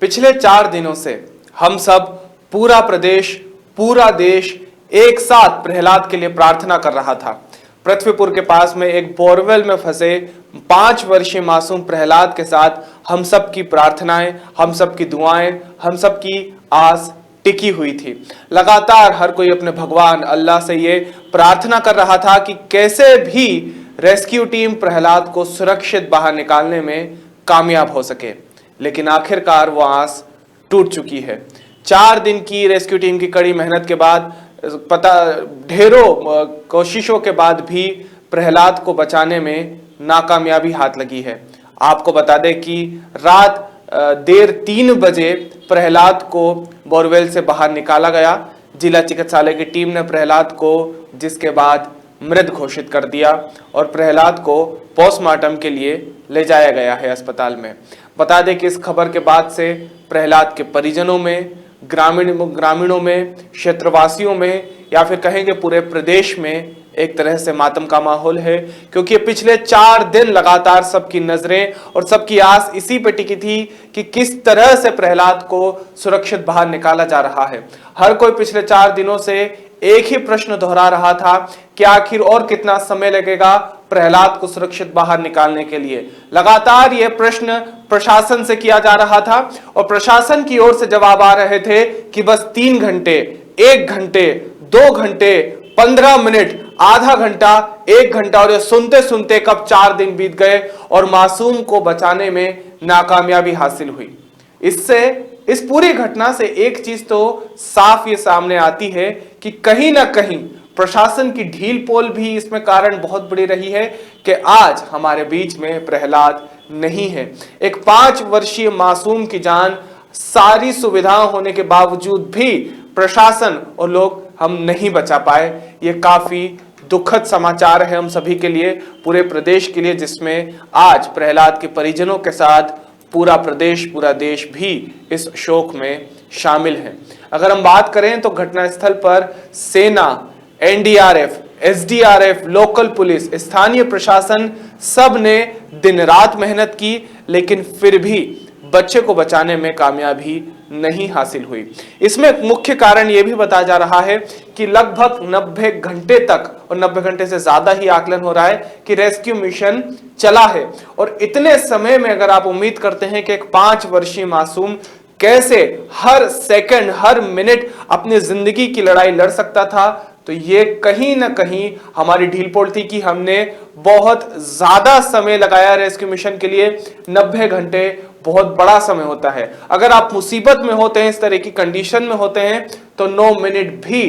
पिछले 4 दिनों से हम सब, पूरा प्रदेश, पूरा देश एक साथ प्रहलाद के लिए प्रार्थना कर रहा था। पृथ्वीपुर के पास में एक बोरवेल में फंसे 5 वर्षीय मासूम प्रहलाद के साथ हम सब की प्रार्थनाएं, हम सब की दुआएं, हम सब की आस टिकी हुई थी। लगातार हर कोई अपने भगवान अल्लाह से ये प्रार्थना कर रहा था कि कैसे भी रेस्क्यू टीम प्रहलाद को सुरक्षित बाहर निकालने में कामयाब हो सके। लेकिन आखिरकार वो आस टूट चुकी है। 4 दिन की रेस्क्यू टीम की कड़ी मेहनत के बाद, ढेरों कोशिशों के बाद भी प्रहलाद को बचाने में नाकामयाबी हाथ लगी है। आपको बता दें कि रात देर 3 बजे प्रहलाद को बोरवेल से बाहर निकाला गया। जिला चिकित्सालय की टीम ने प्रहलाद को जिसके बाद मृत घोषित कर दिया और प्रहलाद को पोस्टमार्टम के लिए ले जाया गया है अस्पताल में। बता दें कि इस खबर के बाद से प्रहलाद के परिजनों में, ग्रामीणों में, क्षेत्रवासियों में, या फिर कहेंगे पूरे प्रदेश में एक तरह से मातम का माहौल है, क्योंकि पिछले 4 दिन लगातार सबकी नजरें और सबकी आस इसी पे टिकी थी कि किस तरह से प्रहलाद को सुरक्षित बाहर निकाला जा रहा है। हर कोई पिछले 4 दिनों से एक ही प्रश्न दोहरा रहा था कि आखिर और कितना समय लगेगा प्रहलाद को सुरक्षित बाहर निकालने के लिए। लगातार यह प्रश्न प्रशासन से किया जा रहा था और प्रशासन की ओर से जवाब आ रहे थे कि बस 3 घंटे, 1 घंटे, 2 घंटे, 15 मिनट, आधा घंटा, 1 घंटा, और ये सुनते सुनते कब 4 दिन बीत गए और मासूम को बचाने में नाकामयाबी हासिल हुई। इस पूरी घटना से एक चीज तो साफ ये सामने आती है कि कहीं ना कहीं प्रशासन की ढील पोल भी इसमें कारण बहुत बड़ी रही है कि आज हमारे बीच में प्रहलाद नहीं है। एक 5 वर्षीय मासूम की जान, सारी सुविधाएं होने के बावजूद भी प्रशासन और लोग हम नहीं बचा पाए। ये काफी दुखद समाचार है हम सभी के लिए, पूरे प्रदेश के लिए, जिसमें आज प्रहलाद के परिजनों के साथ पूरा प्रदेश, पूरा देश भी इस शोक में शामिल है। अगर हम बात करें तो घटनास्थल पर सेना, एनडीआरएफ, एसडीआरएफ, लोकल पुलिस, स्थानीय प्रशासन, सब ने दिन रात मेहनत की, लेकिन फिर भी बच्चे को बचाने में कामयाबी नहीं हासिल हुई। इसमें मुख्य कारण यह भी बताया जा रहा है कि लगभग 90 घंटे तक, और 90 घंटे से ज्यादा ही आकलन हो रहा है कि रेस्क्यू मिशन चला है। और इतने समय में अगर आप उम्मीद करते हैं कि एक 5 वर्षीय मासूम कैसे हर सेकंड, हर मिनट अपनी जिंदगी की लड़ाई लड़ सकता था, तो ये कहीं ना कहीं हमारी ढील पोल थी कि हमने बहुत ज्यादा समय लगाया रेस्क्यू मिशन के लिए। 90 घंटे बहुत बड़ा समय होता है। अगर आप मुसीबत में होते हैं, इस तरह की कंडीशन में होते हैं, तो 9 मिनट भी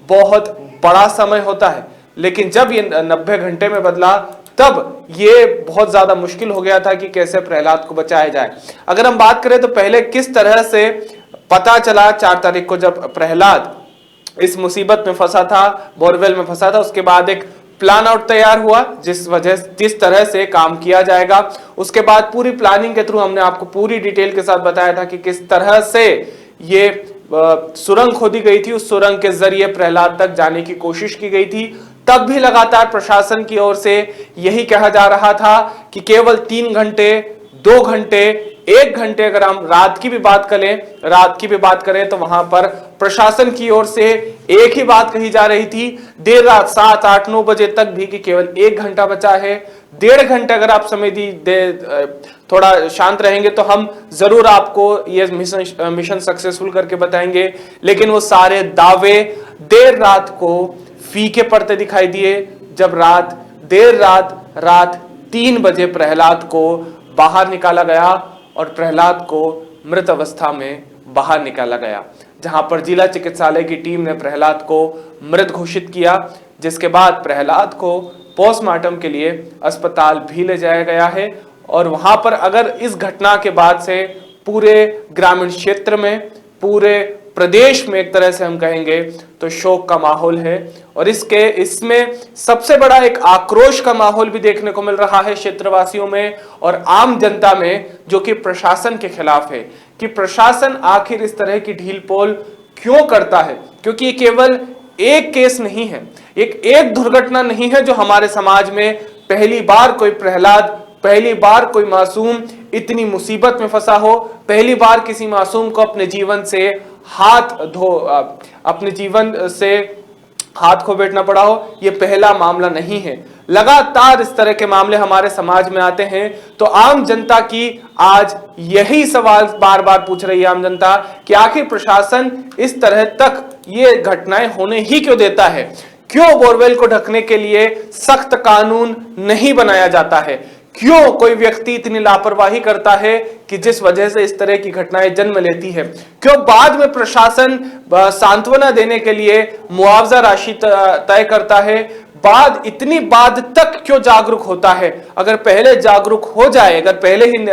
बहुत बड़ा समय होता है। लेकिन जब ये 90 घंटे में बदला, तब ये बहुत ज्यादा मुश्किल हो गया था कि कैसे प्रहलाद को बचाया जाए। अगर हम बात करें तो पहले किस तरह से पता चला 4 तारीख को जब प्रहलाद इस मुसीबत में फंसा था, बोरवेल में फंसा था, उसके बाद एक प्लान आउट तैयार हुआ जिस तरह से काम किया जाएगा। उसके बाद पूरी प्लानिंग के थ्रू हमने आपको पूरी डिटेल के साथ बताया था कि किस तरह से ये सुरंग खोदी गई थी, उस सुरंग के जरिए प्रहलाद तक जाने की कोशिश की गई थी। तब भी लगातार प्रशासन की ओर से यही कहा जा रहा था कि केवल 3 घंटे, 2 घंटे, 1 घंटे, अगर हम रात की भी बात करें तो वहां पर प्रशासन की ओर से एक ही बात कही जा रही थी देर रात 7, 8, 9 बजे तक भी कि केवल 1 घंटा बचा है। 1.5 घंटे अगर आप समय थोड़ा शांत रहेंगे तो हम जरूर आपको ये मिशन सक्सेसफुल करके बताएंगे। लेकिन वो सारे दावे देर रात को फीके पड़ते दिखाई दिए, जब देर रात 3 बजे प्रहलाद को बाहर निकाला गया और प्रहलाद को मृत अवस्था में बाहर निकाला गया, जहां पर जिला चिकित्सालय की टीम ने प्रहलाद को मृत घोषित किया। जिसके बाद प्रहलाद को पोस्टमार्टम के लिए अस्पताल भी ले जाया गया है। और वहां पर अगर इस घटना के बाद से पूरे ग्रामीण क्षेत्र में, पूरे प्रदेश में एक तरह से हम कहेंगे तो शोक का माहौल है। और इसमें सबसे बड़ा एक आक्रोश का माहौल भी देखने को मिल रहा है क्षेत्रवासियों में और आम जनता में, जो कि प्रशासन के खिलाफ है कि प्रशासन आखिर इस तरह की ढील पोल क्यों करता है। क्योंकि ये केवल एक केस नहीं है, एक दुर्घटना नहीं है जो हमारे समाज में पहली बार कोई प्रहलाद, पहली बार कोई मासूम इतनी मुसीबत में फंसा हो, पहली बार किसी मासूम को अपने जीवन से अपने जीवन से हाथ खो बैठना पड़ा हो, यह पहला मामला नहीं है। लगातार इस तरह के मामले हमारे समाज में आते हैं। तो आम जनता की आज यही सवाल बार बार पूछ रही है आम जनता कि आखिर प्रशासन इस तरह तक ये घटनाएं होने ही क्यों देता है? क्यों बोरवेल को ढकने के लिए सख्त कानून नहीं बनाया जाता है? क्यों कोई व्यक्ति इतनी लापरवाही करता है कि जिस वजह से इस तरह की घटनाएं जन्म लेती है? क्यों बाद में प्रशासन सांत्वना देने के लिए मुआवजा राशि तय करता है? इतनी बाद तक क्यों जागरूक होता है? अगर पहले जागरूक हो जाए, अगर पहले ही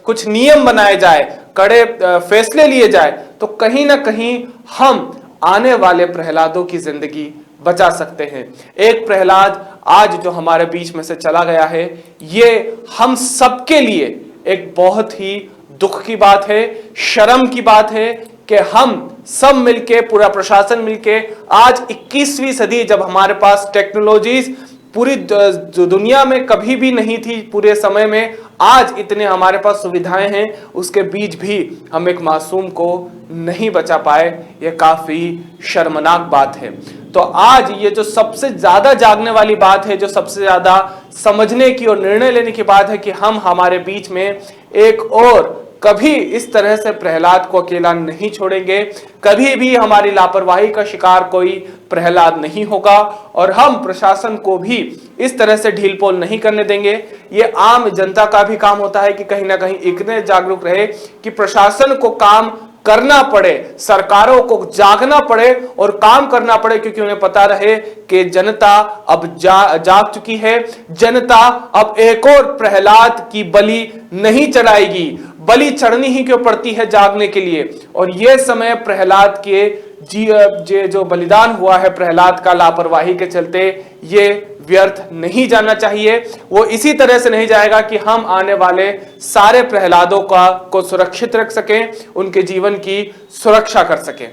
कुछ नियम बनाए जाए, कड़े फैसले लिए जाए, तो कहीं ना कहीं हम आने वाले प्रहलादों की जिंदगी बचा सकते हैं। एक प्रहलाद आज जो हमारे बीच में से चला गया है, ये हम सबके लिए एक बहुत ही दुख की बात है, शर्म की बात है कि हम सब मिलके, पूरा प्रशासन मिलके, आज 21वीं सदी जब हमारे पास टेक्नोलॉजीज पूरी दुनिया में कभी भी नहीं थी, पूरे समय में आज इतने हमारे पास सुविधाएं हैं, उसके बीच भी हम एक मासूम को नहीं बचा पाए। यह काफी शर्मनाक बात है। तो आज ये जो सबसे ज्यादा जागने वाली बात है, जो सबसे ज्यादा समझने की और निर्णय लेने की बात है कि हम हमारे बीच में एक और कभी इस तरह से प्रहलाद को अकेला नहीं छोड़ेंगे। कभी भी हमारी लापरवाही का शिकार कोई प्रहलाद नहीं होगा और हम प्रशासन को भी इस तरह से ढील पोल नहीं करने देंगे। ये आम जनता का भी काम होता है कि कहीं ना कहीं इतने जागरूक रहे कि प्रशासन को काम करना पड़े, सरकारों को जागना पड़े और काम करना पड़े, क्योंकि उन्हें पता रहे कि जनता अब जाग चुकी है। जनता अब एक और प्रहलाद की बलि नहीं चढ़ाएगी। बलि चढ़नी ही क्यों पड़ती है जागने के लिए। और यह समय प्रहलाद के जो बलिदान हुआ है प्रहलाद का लापरवाही के चलते, ये व्यर्थ नहीं जाना चाहिए। वो इसी तरह से नहीं जाएगा कि हम आने वाले सारे प्रहलादों को सुरक्षित रख सकें, उनके जीवन की सुरक्षा कर सकें।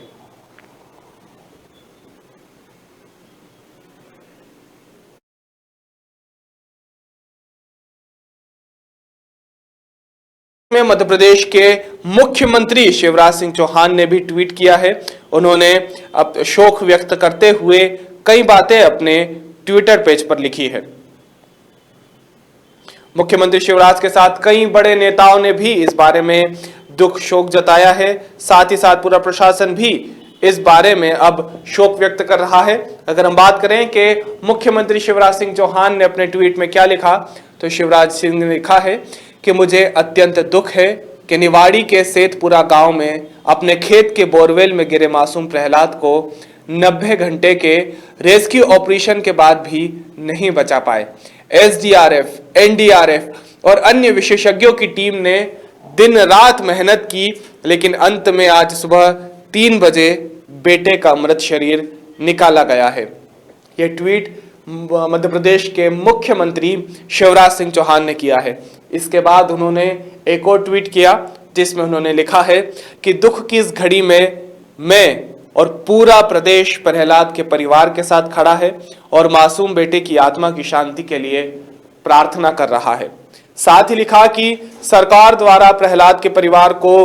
में मध्य प्रदेश के मुख्यमंत्री शिवराज सिंह चौहान ने भी ट्वीट किया है। उन्होंने अब शोक व्यक्त करते हुए कई बातें अपने ट्विटर पेज पर लिखी है। मुख्यमंत्री शिवराज के साथ कई बड़े नेताओं ने भी इस बारे में दुख शोक जताया है। साथ ही साथ पूरा प्रशासन भी इस बारे में अब शोक व्यक्त कर रहा है। अगर हम बात करें कि मुख्यमंत्री शिवराज सिंह चौहान ने अपने ट्वीट में क्या लिखा, तो शिवराज सिंह ने लिखा है कि मुझे अत्यंत दुख है कि निवाड़ी के सेतपुरा गांव में अपने खेत के बोरवेल में गिरे मासूम प्रहलाद को 90 घंटे के रेस्क्यू ऑपरेशन के बाद भी नहीं बचा पाए। एसडीआरएफ, एनडीआरएफ और अन्य विशेषज्ञों की टीम ने दिन रात मेहनत की, लेकिन अंत में आज सुबह 3 बजे बेटे का मृत शरीर निकाला गया है। यह ट्वीट मध्य प्रदेश के मुख्यमंत्री शिवराज सिंह चौहान ने किया है। इसके बाद उन्होंने एक और ट्वीट किया जिसमें उन्होंने लिखा है कि दुख की इस घड़ी में मैं और पूरा प्रदेश प्रहलाद के परिवार के साथ खड़ा है और मासूम बेटे की आत्मा की शांति के लिए प्रार्थना कर रहा है। साथ ही लिखा कि सरकार द्वारा प्रहलाद के परिवार को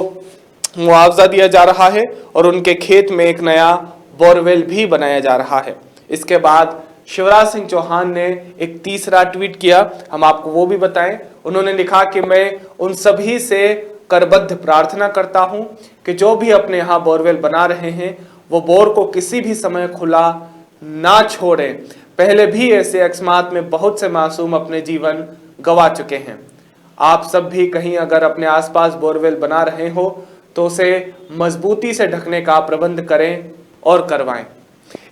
मुआवजा दिया जा रहा है और उनके खेत में एक नया बोरवेल भी बनाया जा रहा है। इसके बाद शिवराज सिंह चौहान ने एक तीसरा ट्वीट किया, हम आपको वो भी बताएं। उन्होंने लिखा कि मैं उन सभी से करबद्ध प्रार्थना करता हूं कि जो भी अपने यहाँ बोरवेल बना रहे हैं वो बोर को किसी भी समय खुला ना छोड़ें। पहले भी ऐसे अकस्मात में बहुत से मासूम अपने जीवन गंवा चुके हैं। आप सब भी कहीं अगर अपने आसपास बोरवेल बना रहे हो तो उसे मजबूती से ढकने का प्रबंध करें और करवाएं।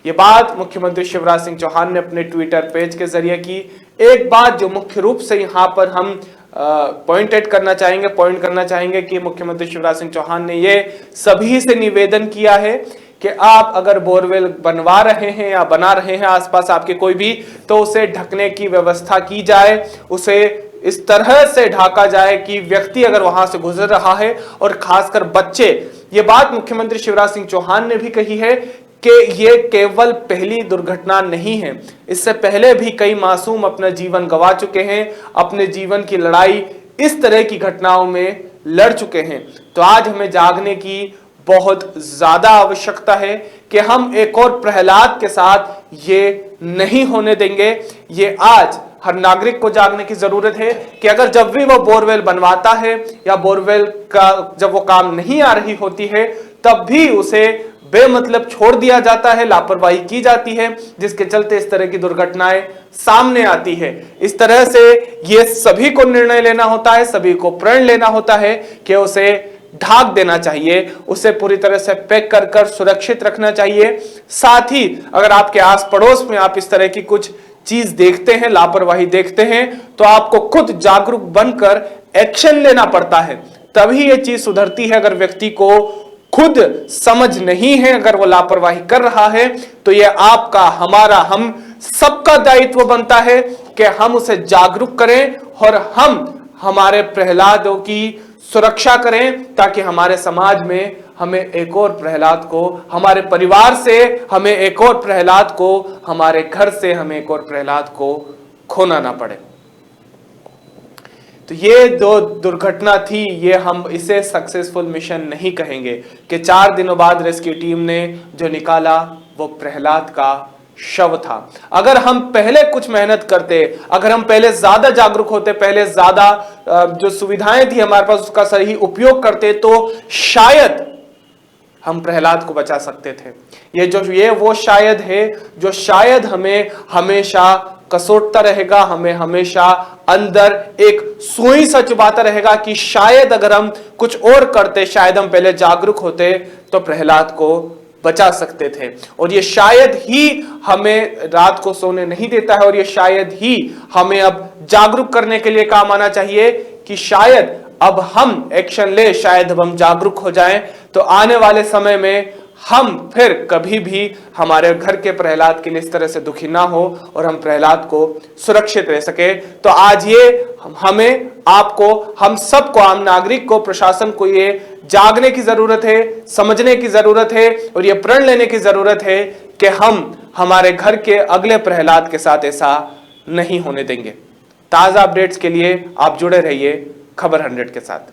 ये बात मुख्यमंत्री शिवराज सिंह चौहान ने अपने ट्विटर पेज के जरिए की। एक बात जो मुख्य रूप से यहाँ पर हम पॉइंट करना चाहेंगे कि मुख्यमंत्री शिवराज सिंह चौहान ने ये सभी से निवेदन किया है कि आप अगर बोरवेल बनवा रहे हैं या बना रहे हैं आसपास आपके कोई भी, तो उसे ढकने की व्यवस्था की जाए, उसे इस तरह से ढाका जाए कि व्यक्ति अगर वहां से गुजर रहा है और खासकर बच्चे, ये बात मुख्यमंत्री शिवराज सिंह चौहान ने भी कही है कि ये केवल पहली दुर्घटना नहीं है। इससे पहले भी कई मासूम अपना जीवन गंवा चुके हैं, अपने जीवन की लड़ाई इस तरह की घटनाओं में लड़ चुके हैं। तो आज हमें जागने की बहुत ज्यादा आवश्यकता है कि हम एक और प्रहलाद के साथ ये नहीं होने देंगे। ये आज हर नागरिक को जागने की जरूरत है कि अगर जब भी वो बोरवेल बनवाता है या बोरवेल का जब वो काम नहीं आ रही होती है तब भी उसे बेमतलब छोड़ दिया जाता है, लापरवाही की जाती है, जिसके चलते इस तरह की दुर्घटनाएं सामने आती है। इस तरह से ये सभी को निर्णय लेना होता है, सभी को प्रण लेना होता है कि उसे ढाक देना चाहिए, उसे पूरी तरह से पैक कर कर सुरक्षित रखना चाहिए। साथ ही अगर आपके आस पड़ोस में आप इस तरह की कुछ चीज देखते हैं, लापरवाही देखते हैं, तो आपको खुद जागरूक बनकर एक्शन लेना पड़ता है, तभी यह चीज सुधरती है। अगर व्यक्ति को खुद समझ नहीं है, अगर वो लापरवाही कर रहा है, तो यह आपका, हमारा, हम सबका दायित्व बनता है कि हम उसे जागरूक करें और हम हमारे प्रहलादों की सुरक्षा करें, ताकि हमारे समाज में हमें एक और प्रहलाद को, हमारे परिवार से हमें एक और प्रहलाद को, हमारे घर से हमें एक और प्रहलाद को खोना ना पड़े। तो ये दो दुर्घटना थी, ये हम इसे सक्सेसफुल मिशन नहीं कहेंगे कि 4 दिनों बाद रेस्क्यू टीम ने जो निकाला वो प्रहलाद का शव था। अगर हम पहले कुछ मेहनत करते, अगर हम पहले ज्यादा जागरूक होते, पहले ज्यादा जो सुविधाएं थी हमारे पास उसका सही उपयोग करते, तो शायद हम प्रहलाद को बचा सकते थे। ये वो शायद है जो शायद हमें हमेशा कसोटता रहेगा, हमें हमेशा अंदर एक सुई सा चुभाता रहेगा कि शायद अगर हम कुछ और करते, शायद हम पहले जागरूक होते तो प्रहलाद को बचा सकते थे। और ये शायद ही हमें रात को सोने नहीं देता है, और ये शायद ही हमें अब जागरूक करने के लिए काम आना चाहिए कि शायद अब हम एक्शन ले, शायद अब हम जागरूक हो जाएं, तो आने वाले समय में हम फिर कभी भी हमारे घर के प्रहलाद के लिए इस तरह से दुखी ना हो और हम प्रहलाद को सुरक्षित रह सके। तो आज ये हमें, आपको, हम सबको, आम नागरिक को, प्रशासन को ये जागने की जरूरत है, समझने की जरूरत है और ये प्रण लेने की जरूरत है कि हम हमारे घर के अगले प्रहलाद के साथ ऐसा नहीं होने देंगे। ताजा अपडेट्स के लिए आप जुड़े रहिए खबर 100 के साथ।